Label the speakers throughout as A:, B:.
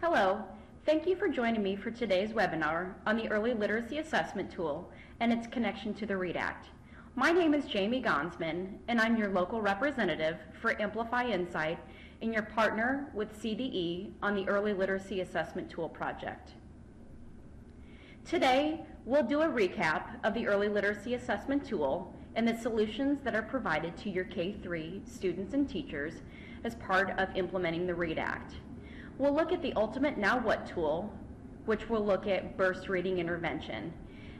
A: Hello, thank you for joining me for today's webinar on the Early Literacy Assessment Tool and its connection to the READ Act. My name is Jamie Gonsman, and I'm your local representative for Amplify Insight and your partner with CDE on the Early Literacy Assessment Tool project. Today, we'll do a recap of the Early Literacy Assessment Tool and the solutions that are provided to your K-3 students and teachers as part of implementing the READ Act. We'll look at the ultimate Now What tool, which will look at burst reading intervention.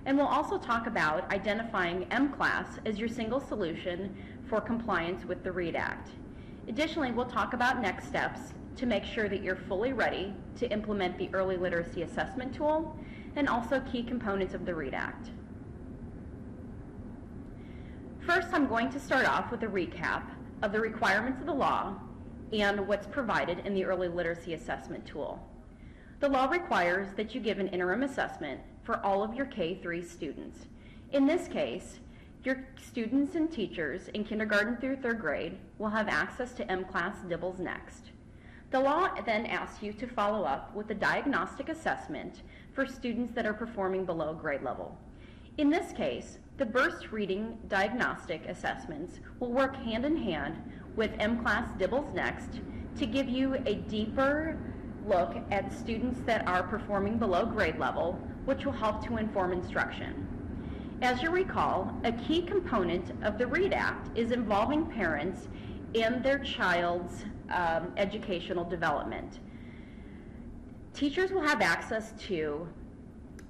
A: And we'll also talk about identifying M-Class as your single solution for compliance with the READ Act. Additionally, we'll talk about next steps to make sure that you're fully ready to implement the Early Literacy Assessment Tool and also key components of the READ Act. First, I'm going to start off with a recap of the requirements of the law and what's provided in the Early Literacy Assessment Tool. The law requires that you give an interim assessment for all of your K-3 students. In this case, your students and teachers in kindergarten through third grade will have access to M-Class Dibbles Next. The law then asks you to follow up with a diagnostic assessment for students that are performing below grade level. In this case, the burst reading diagnostic assessments will work hand in hand with M-Class Dibbles Next to give you a deeper look at students that are performing below grade level, which will help to inform instruction. As you recall, a key component of the READ Act is involving parents and their child's educational development. Teachers will have access to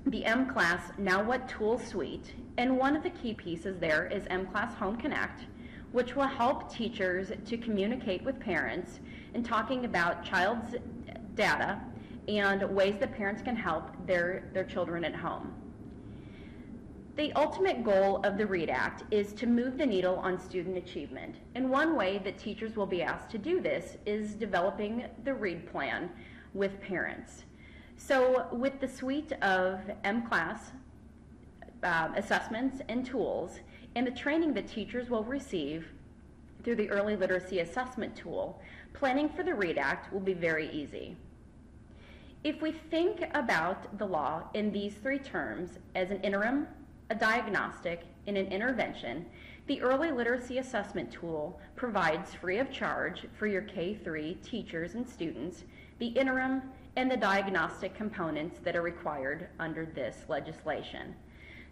A: the M-Class Now What tool suite, and one of the key pieces there is M-Class Home Connect, which will help teachers to communicate with parents in talking about child's data and ways that parents can help their children at home. The ultimate goal of the READ Act is to move the needle on student achievement, and one way that teachers will be asked to do this is developing the READ plan with parents. So with the suite of M-Class assessments and tools and the training that teachers will receive through the Early Literacy Assessment Tool, planning for the READ Act will be very easy. If we think about the law in these three terms as an interim, a diagnostic, and an intervention, the Early Literacy Assessment Tool provides free of charge for your K-3 teachers and students the interim and the diagnostic components that are required under this legislation.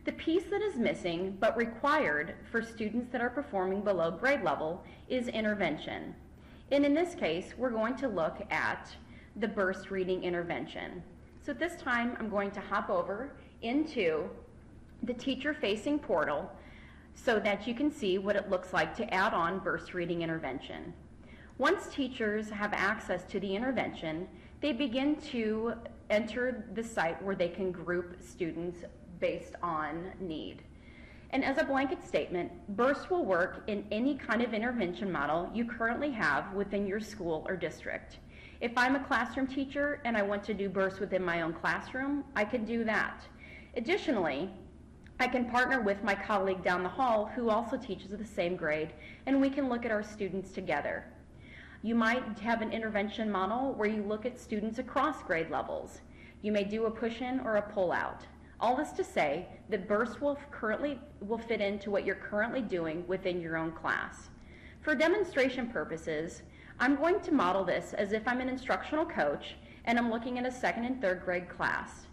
A: The piece that is missing but required for students that are performing below grade level is intervention. And in this case, we're going to look at the burst reading intervention. So at this time, I'm going to hop over into the teacher-facing portal so that you can see what it looks like to add on burst reading intervention. Once teachers have access to the intervention, they begin to enter the site where they can group students based on need. And as a blanket statement, burst will work in any kind of intervention model you currently have within your school or district. If I'm a classroom teacher and I want to do burst within my own classroom, I can do that. Additionally, I can partner with my colleague down the hall who also teaches the same grade, and we can look at our students together. You might have an intervention model where you look at students across grade levels. You may do a push-in or a pull-out. All this to say that burst will fit into what you're currently doing within your own class. For demonstration purposes, I'm going to model this as if I'm an instructional coach and I'm looking at a second and third grade class.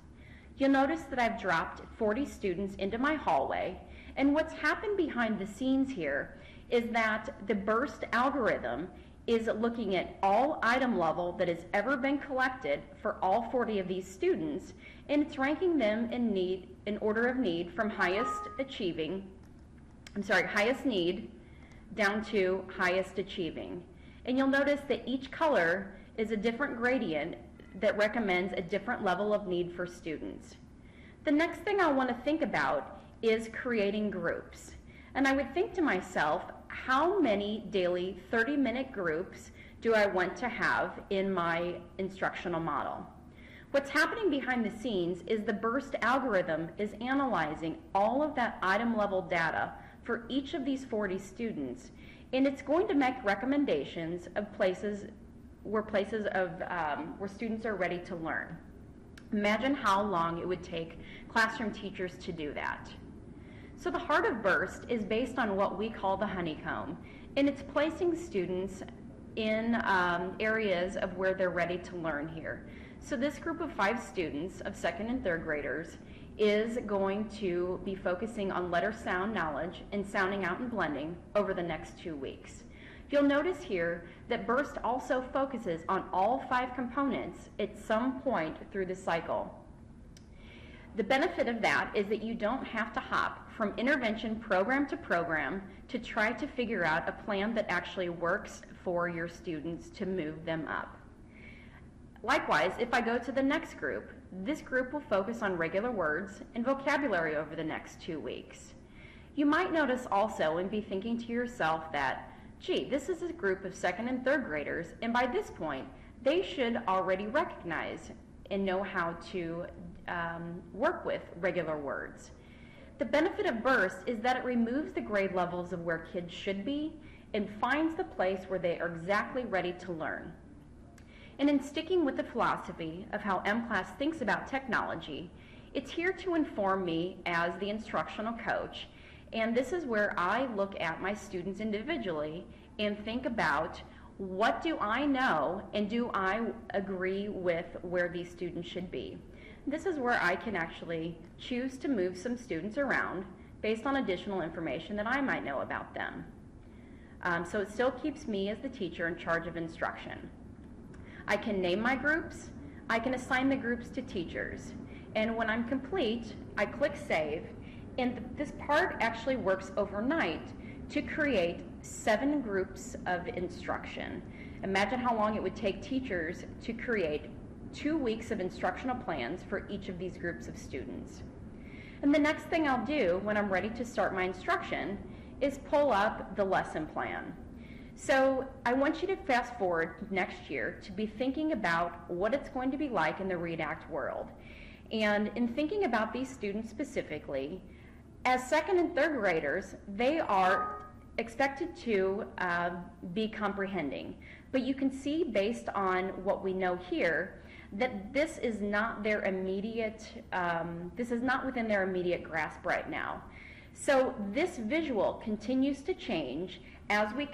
A: You'll notice that I've dropped 40 students into my hallway, and what's happened behind the scenes here is that the burst algorithm is looking at all item level that has ever been collected for all 40 of these students, and it's ranking them in order of need from highest need down to highest achieving. And you'll notice that each color is a different gradient that recommends a different level of need for students. The next thing I want to think about is creating groups. And I would think to myself, how many daily 30-minute groups do I want to have in my instructional model? What's happening behind the scenes is the burst algorithm is analyzing all of that item level data for each of these 40 students, and it's going to make recommendations of places where places of where students are ready to learn. Imagine how long it would take classroom teachers to do that. So the heart of BURST is based on what we call the honeycomb, and it's placing students in areas of where they're ready to learn here. So this group of 5 students of 2nd and 3rd graders is going to be focusing on letter sound knowledge and sounding out and blending over the next 2 weeks. You'll notice here that BURST also focuses on all 5 components at some point through the cycle. The benefit of that is that you don't have to hop from intervention program to program to try to figure out a plan that actually works for your students to move them up. Likewise, if I go to the next group, this group will focus on regular words and vocabulary over the next 2 weeks. You might notice also and be thinking to yourself that, gee, this is a group of 2nd and 3rd graders, and by this point, they should already recognize and know how to work with regular words. The benefit of BURST is that it removes the grade levels of where kids should be and finds the place where they are exactly ready to learn. And in sticking with the philosophy of how M-Class thinks about technology, it's here to inform me as the instructional coach, and this is where I look at my students individually and think about what do I know and do I agree with where these students should be. This is where I can actually choose to move some students around based on additional information that I might know about them. So it still keeps me as the teacher in charge of instruction. I can name my groups, I can assign the groups to teachers, and when I'm complete, I click Save, and this part actually works overnight to create 7 groups of instruction. Imagine how long it would take teachers to create 2 weeks of instructional plans for each of these groups of students. And the next thing I'll do when I'm ready to start my instruction is pull up the lesson plan. So I want you to fast forward next year to be thinking about what it's going to be like in the READ/ACT world. And in thinking about these students specifically, as 2nd and 3rd graders, they are expected to be comprehending. But you can see based on what we know here that this is not their immediate, this is not within their immediate grasp right now. So this visual continues to change as we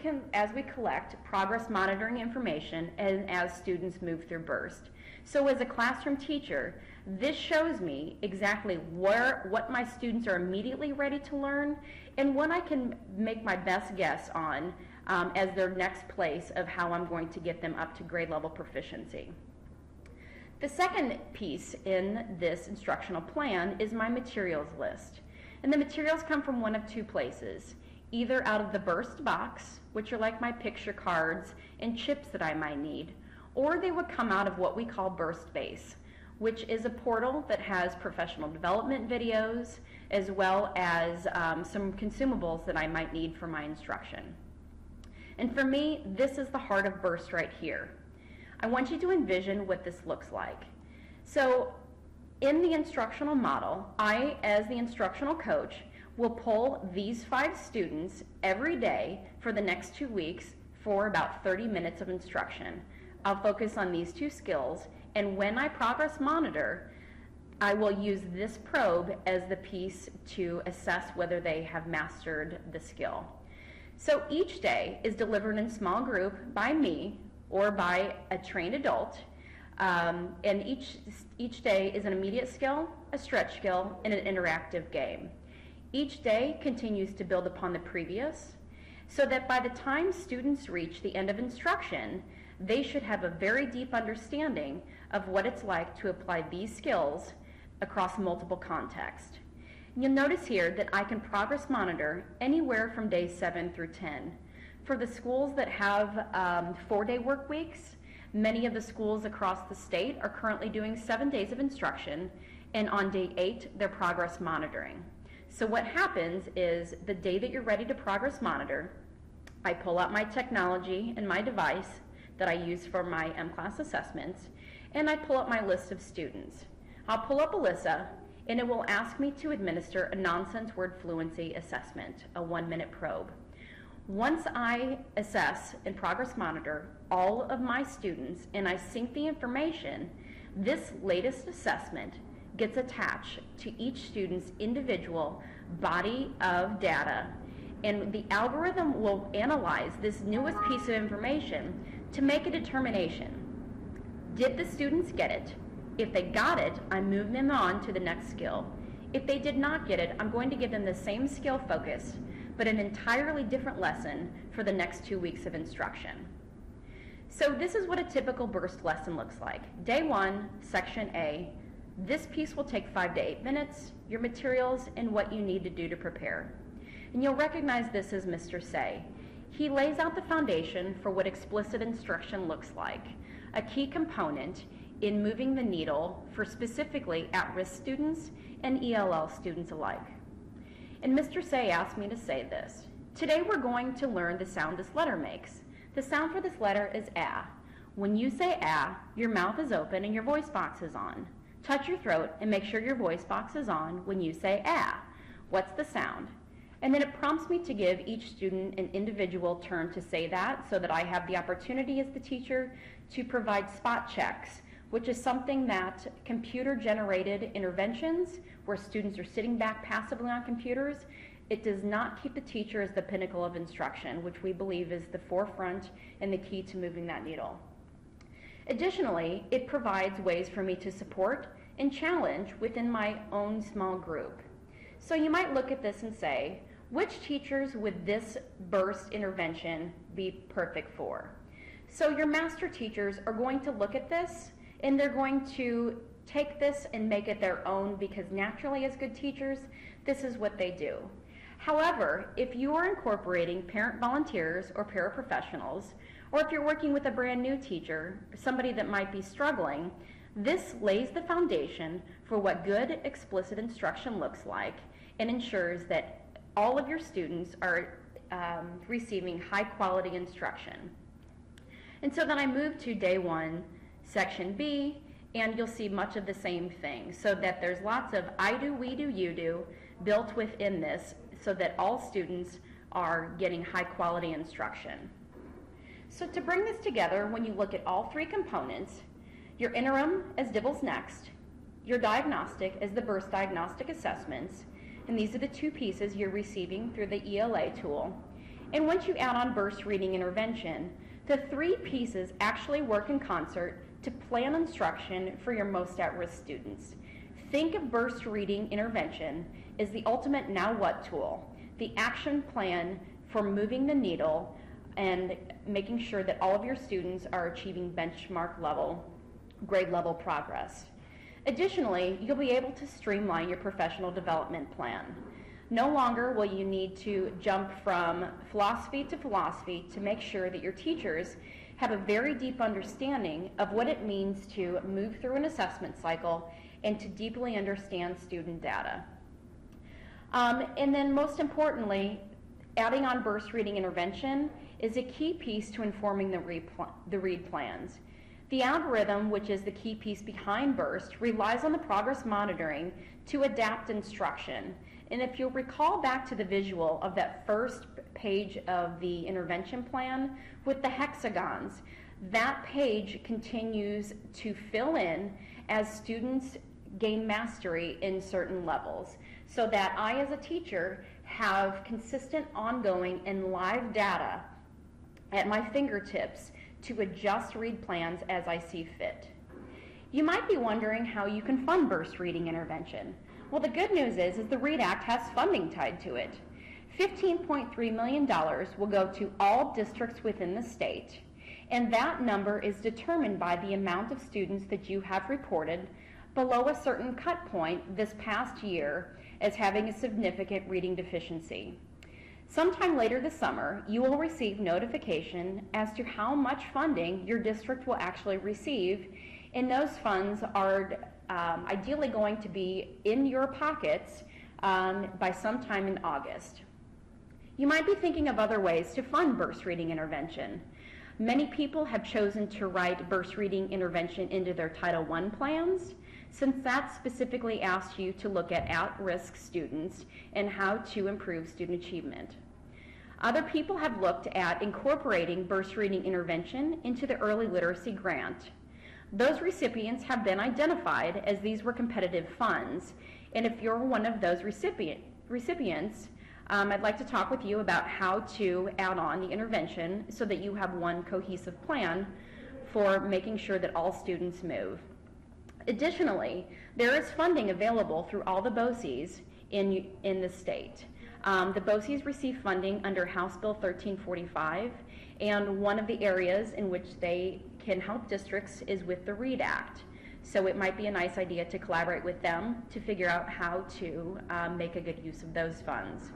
A: collect progress monitoring information and as students move through BURST. So as a classroom teacher, this shows me exactly what my students are immediately ready to learn and what I can make my best guess on as their next place of how I'm going to get them up to grade level proficiency. The second piece in this instructional plan is my materials list. And the materials come from one of 2 places, either out of the BURST box, which are like my picture cards and chips that I might need, or they would come out of what we call BURST Base, which is a portal that has professional development videos as well as some consumables that I might need for my instruction. And for me, this is the heart of BURST right here. I want you to envision what this looks like. So in the instructional model, I, as the instructional coach, will pull these 5 students every day for the next 2 weeks for about 30 minutes of instruction. I'll focus on these 2 skills, and when I progress monitor, I will use this probe as the piece to assess whether they have mastered the skill. So each day is delivered in small group by me or by a trained adult, and each day is an immediate skill, a stretch skill, and an interactive game. Each day continues to build upon the previous, so that by the time students reach the end of instruction, they should have a very deep understanding of what it's like to apply these skills across multiple contexts. You'll notice here that I can progress monitor anywhere from days 7 through 10. For the schools that have 4-day work weeks, many of the schools across the state are currently doing 7 days of instruction, and on day 8, they're progress monitoring. So what happens is the day that you're ready to progress monitor, I pull out my technology and my device that I use for my M-Class assessments, and I pull up my list of students. I'll pull up Alyssa, and it will ask me to administer a nonsense word fluency assessment, a 1-minute probe. Once I assess and progress monitor all of my students and I sync the information, this latest assessment gets attached to each student's individual body of data, and the algorithm will analyze this newest piece of information to make a determination. Did the students get it? If they got it, I move them on to the next skill. If they did not get it, I'm going to give them the same skill focus, but an entirely different lesson for the next 2 weeks of instruction. So this is what a typical burst lesson looks like. Day 1, Section A. This piece will take 5 to 8 minutes, your materials, and what you need to do to prepare. And you'll recognize this as Mr. Say. He lays out the foundation for what explicit instruction looks like, a key component in moving the needle for specifically at-risk students and ELL students alike. And Mr. Say asked me to say this. Today we're going to learn the sound this letter makes. The sound for this letter is ah. When you say ah, your mouth is open and your voice box is on. Touch your throat and make sure your voice box is on when you say ah. What's the sound? And then it prompts me to give each student an individual turn to say that, so that I have the opportunity as the teacher to provide spot checks, which is something that computer-generated interventions, where students are sitting back passively on computers, it does not keep the teacher as the pinnacle of instruction, which we believe is the forefront and the key to moving that needle. Additionally, it provides ways for me to support and challenge within my own small group. So you might look at this and say, which teachers would this burst intervention be perfect for? So your master teachers are going to look at this and they're going to take this and make it their own, because naturally as good teachers, this is what they do. However, if you are incorporating parent volunteers or paraprofessionals, or if you're working with a brand new teacher, somebody that might be struggling, this lays the foundation for what good explicit instruction looks like and ensures that all of your students are receiving high quality instruction. And so then I move to day 1, section B, and you'll see much of the same thing, so that there's lots of I do, we do, you do built within this, so that all students are getting high quality instruction. So to bring this together, when you look at all 3 components, your interim as Dibbles Next, your diagnostic as the burst diagnostic assessments, and these are the 2 pieces you're receiving through the ELA tool. And once you add on burst reading intervention, the 3 pieces actually work in concert to plan instruction for your most at-risk students. Think of burst reading intervention as the ultimate now what tool, the action plan for moving the needle and making sure that all of your students are achieving benchmark level, grade level progress. Additionally, you'll be able to streamline your professional development plan. No longer will you need to jump from philosophy to make sure that your teachers have a very deep understanding of what it means to move through an assessment cycle and to deeply understand student data. And then most importantly, adding on burst reading intervention is a key piece to informing the read plans. The algorithm, which is the key piece behind burst, relies on the progress monitoring to adapt instruction. And if you'll recall back to the visual of that first page of the intervention plan with the hexagons, that page continues to fill in as students gain mastery in certain levels, so that I as a teacher have consistent, ongoing, and live data at my fingertips to adjust read plans as I see fit. You might be wondering how you can fund burst reading intervention. Well, the good news is the READ Act has funding tied to it. $15.3 million will go to all districts within the state, and that number is determined by the amount of students that you have reported below a certain cut point this past year as having a significant reading deficiency. Sometime later this summer, you will receive notification as to how much funding your district will actually receive, and those funds are ideally going to be in your pockets by sometime in August. You might be thinking of other ways to fund burst reading intervention. Many people have chosen to write burst reading intervention into their Title I plans, since that specifically asks you to look at at-risk students and how to improve student achievement. Other people have looked at incorporating burst reading intervention into the early literacy grant. Those recipients have been identified as these were competitive funds. And if you're one of those recipients, I'd like to talk with you about how to add on the intervention so that you have one cohesive plan for making sure that all students move. Additionally, there is funding available through all the BOCES in the state. The BOCES receive funding under House Bill 1345, and one of the areas in which they can help districts is with the READ Act. So it might be a nice idea to collaborate with them to figure out how to make a good use of those funds.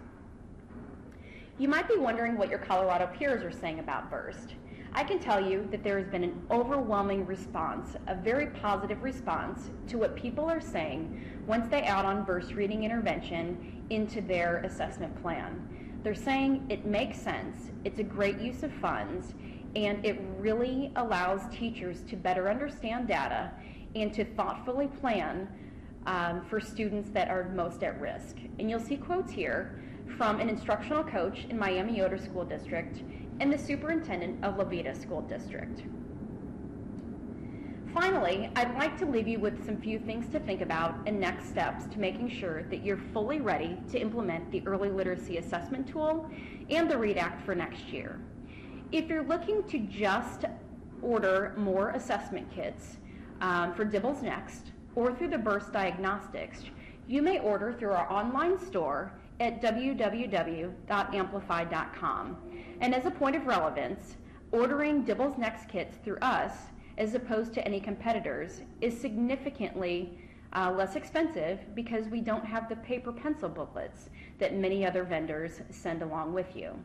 A: You might be wondering what your Colorado peers are saying about BURST. I can tell you that there has been an overwhelming response, a very positive response to what people are saying once they add on burst reading intervention into their assessment plan. They're saying it makes sense, it's a great use of funds, and it really allows teachers to better understand data and to thoughtfully plan for students that are most at risk. And you'll see quotes here from an instructional coach in Miami-Yoder School District and the superintendent of La Veta School District. Finally, I'd like to leave you with some few things to think about and next steps to making sure that you're fully ready to implement the Early Literacy Assessment Tool and the READ Act for next year. If you're looking to just order more assessment kits for Dibbles Next or through the Burst Diagnostics, you may order through our online store at www.amplify.com. And as a point of relevance, ordering Dibbles Next kits through us, as opposed to any competitors, is significantly less expensive because we don't have the paper pencil booklets that many other vendors send along with you.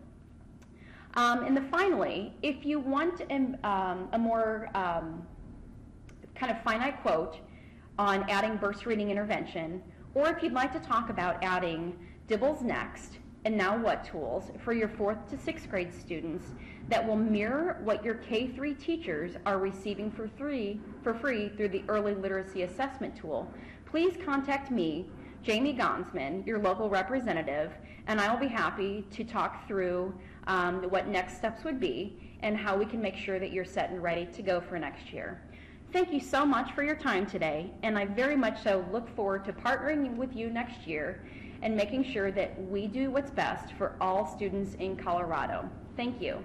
A: And then finally, if you want a more kind of finite quote on adding burst reading intervention, or if you'd like to talk about adding Dibbles Next and Now What tools for your 4th to 6th grade students that will mirror what your K-3 teachers are receiving for free through the Early Literacy Assessment Tool, please contact me, Jamie Gonsman, your local representative, and I'll be happy to talk through what next steps would be and how we can make sure that you're set and ready to go for next year. Thank you so much for your time today, and I very much so look forward to partnering with you next year and making sure that we do what's best for all students in Colorado. Thank you.